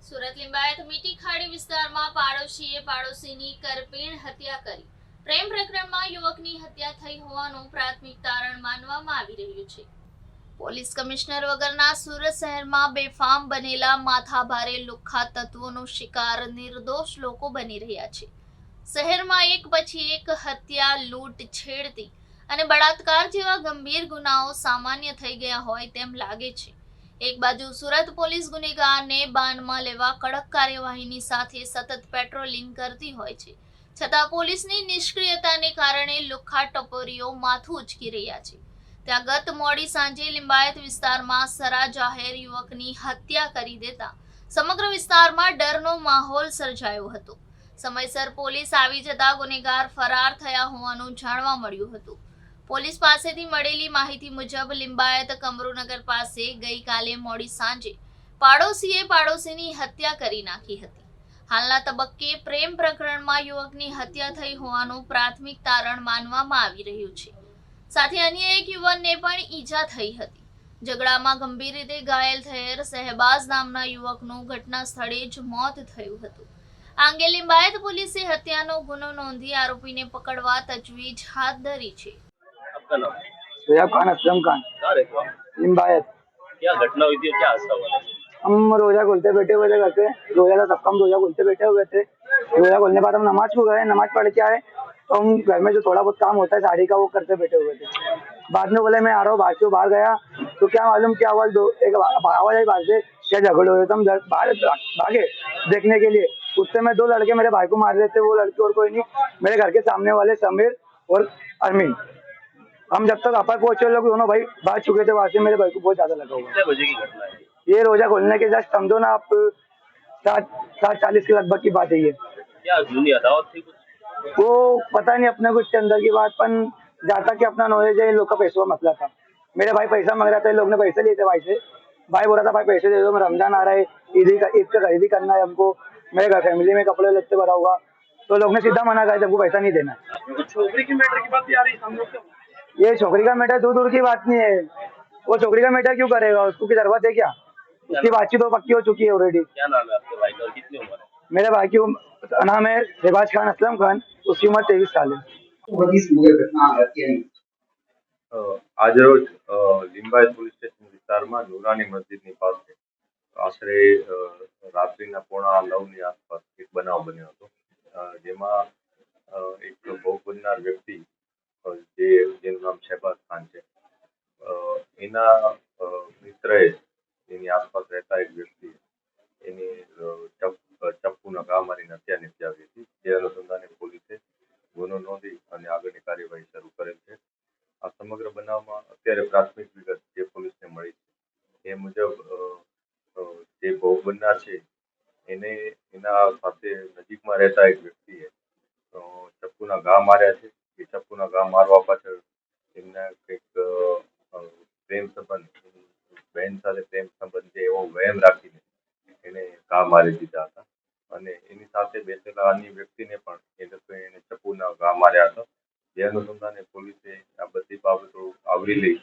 સુરત લિંબાયત મીઠી ખાડી વિસ્તારમાં પાડોશીએ પાડોશીની કરપીણ હત્યા કરી. પ્રેમ પ્રકરણમાં યુવકની હત્યા થઈ હોવાનું પ્રાથમિક તારણ માનવામાં આવી રહ્યું છે. પોલીસ કમિશનર વગરના સુરત શહેરમાં બેફામ બનેલા માથાભારે લુખ્ખા તત્વોનો શિકાર નિર્દોષ લોકો બની રહ્યા છે. શહેરમાં એક પછી એક હત્યા, લૂંટ, છેડતી અને બળાત્કાર જેવા ગંભીર ગુનાઓ સામાન્ય થઈ ગયા હોય તેમ લાગે છે. એક બાજુ સુરત પોલીસ ગુનેગારને બાનમાં લેવા કડક કાર્યવાહીની સાથે સતત પેટ્રોલિંગ કરતી હોય છે, છતાં પોલીસની નિષ્ક્રિયતાને કારણે લુખ્ખા ટપોરીઓ માથું ઉંચકી રહ્યા છે. ત્યાં ગત મોડી સાંજે લિંબાયત વિસ્તારમાં સરા જાહેર યુવકની હત્યા કરી દેતા સમગ્ર વિસ્તારમાં ડરનો માહોલ સર્જાયો હતો. સમયસર પોલીસ આવી જતા ગુનેગાર ફરાર થયા હોવાનું જાણવા મળ્યું હતું. પોલીસ પાસેથી મળેલી માહિતી મુજબ લિંબાયત કમરુનગર પાસે ગઈકાલે મોડી સાંજે પાડોશીએ પાડોશીની હત્યા કરી નાખી હતી. હાલના તબક્કે પ્રેમ પ્રકરણમાં યુવકની હત્યા થઈ હોવાનું પ્રાથમિક તારણ માનવામાં આવી રહ્યું છે. સાથે અન્ય એક યુવાનને પણ ઈજા થઈ હતી. ઝઘડામાં ગંભીર રીતે ઘાયલ થયેલ શહેબાઝ નામના યુવકનું ઘટના સ્થળે જ મોત થયું હતું. આ અંગે લિંબાયત પોલીસે હત્યાનો ગુનો નોંધી આરોપીને પકડવા તજવીજ હાથ ધરી છે. आपका नाम? सोयाब खान, असलम खान, कहाँ रहते हो? लिम्बायत। क्या घटना हुई थी और क्या हादसा हुआ? हम रोजा खोलते बैठे हुए थे घर पे। रोजा था, सबका हम रोजा खोलते बैठे हुए थे। रोजा खोलने के बाद हम नमाज को गए, नमाज पढ़ के आए तो हम घर में जो थोड़ा बहुत काम होता है साड़ी का वो करते बैठे हुए थे। बाद में बोले मैं आ रहा हूँ, बाहर गया तो क्या मालूम क्या आवाज एक आवाज आई बाहर से, क्या झगड़े हुए। तो हम बाहर भागे देखने के लिए। उससे में दो लड़के मेरे भाई को मार रहे थे। वो लड़के और कोई नहीं, मेरे घर के सामने वाले समीर और अरमीन। हम जब तक अपर पहुंचे लोग दोनों भाई भाग चुके थे। वहां से मेरे भाई को बहुत ज्यादा लगा हुआ। कितने बजे की घटना है? ये रोजा खोलने के जस्ट समझो ना आप 7:40 के लगभग की बात है ये। क्या जूनी अदावत थी कुछ? वो पता नहीं अपने को इसके अंदर की बात, पर जाता कि अपना नॉलेज है, इन लोग का पैसों का मसला था। मेरे भाई पैसा मांग रहा था, इन लोग ने पैसे लिए थे भाई से। भाई बोल रहा था भाई पैसे दे दो, मैं रमजान आ रहा है, ईद का खरीदी करना है हमको, मेरे घर फैमिली में कपड़े लगते भरा हुआ। तो लोग ने सीधा मना कर हमको पैसा नहीं देना। छोकरी की मैटर की बात आ रही है। ये छोकरी का मैटर दूर दूर की बात नहीं है। वो छोकरी का मैटर क्यों करेगा, उसको की जरूरत है क्या? उसकी बातचीत तो पक्की हो चुकी है ऑलरेडी। क्या नाम है आपके भाई का और कितनी उम्र है? मेरे भाई की नाम है शहबाज खान, असलम खान, उसकी उम्र 23 साल है। આજરોજ લિંબાયત પોલીસ સ્ટેશન વિસ્તારમાં નુરાની મસ્જિદની પાસે આશરે રાત્રિના 9:15ની આસપાસ એક બનાવ બન્યો હતો, જેમાં એક ભોગ બનનાર વ્યક્તિ જેનું નામ શહેબાઝ ખાન છે, એના મિત્રએ એની આસપાસ રહેતા એક વ્યક્તિએ એની ચપ્પુના ઘા મારીને હત્યા નિપજાવી હતી. જે અનુસંધાને પોલીસે ગુનો નોંધી અને આગળની કાર્યવાહી શરૂ કરેલ છે. આ સમગ્ર બનાવમાં અત્યારે પ્રાથમિક વિગત જે પોલીસને મળી છે એ મુજબ જે ભોગ બનનાર છે એને એના સાથે નજીકમાં રહેતા એક વ્યક્તિએ ચપ્પુના ઘા માર્યા છે. એ ચપ્પુના ઘા મારવા પાછળ એમને કંઈક પ્રેમ સંબંધ, બહેન સાથે પ્રેમ સંબંધ છે એવો વહેમ રાખીને એને ઘા મારી દીધા હતા. અને એની સાથે બેસેલા અન્ય વ્યક્તિને પણ એ લોકોએ એને ચપ્પુના ઘા માર્યા હતા. જે અનુસંધાને પોલીસે આ બધી બાબતો આવરી લઈ